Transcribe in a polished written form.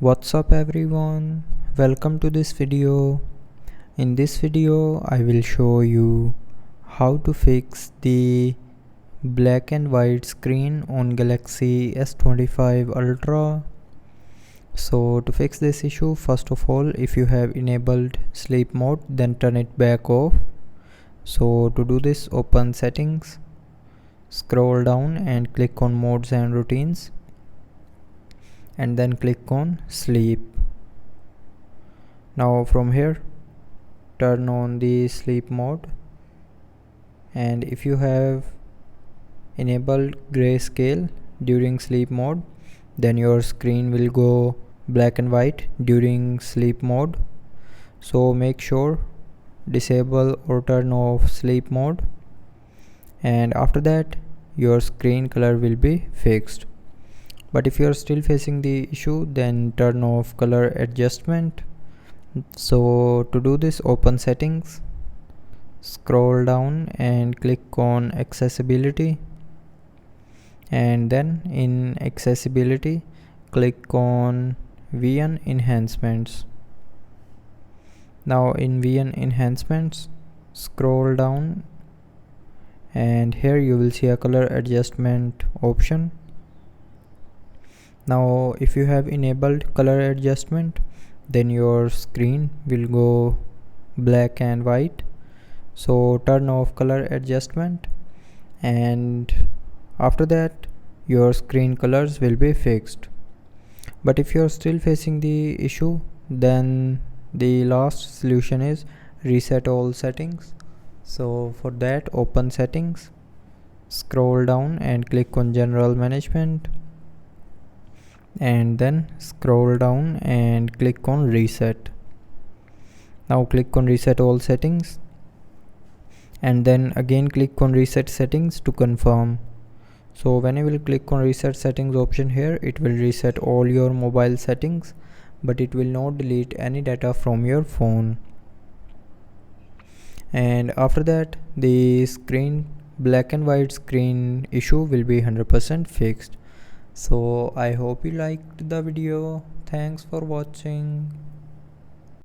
What's up everyone, welcome to this video. In this video I will show you how to fix the black and white screen on Galaxy S25 Ultra. So to fix this issue, first of all, if you have enabled sleep mode, then turn it back off. So to do this, open settings, scroll down and click on modes and routines, and then click on sleep. Now from here, turn on the sleep mode, and if you have enabled grayscale during sleep mode, then your screen will go black and white during sleep mode. So make sure disable or turn off sleep mode, and after that your screen color will be fixed. But if you are still facing the issue, then turn off color adjustment. So to do this, open settings, scroll down and click on accessibility, and then in accessibility click on VN enhancements. Now in VN enhancements, scroll down and here you will see a color adjustment option. Now if you have enabled color adjustment, then your screen will go black and white. So turn off color adjustment, and after that your screen colors will be fixed. But if you are still facing the issue, then the last solution is reset all settings. So for that, open settings, scroll down and click on general management, and then scroll down and click on reset. Now click on reset all settings, and then again click on reset settings to confirm. So when you will click on reset settings option here, it will reset all your mobile settings, but it will not delete any data from your phone. And after that, the screen black and white screen issue will be 100% fixed. So I hope you liked the video. Thanks for watching.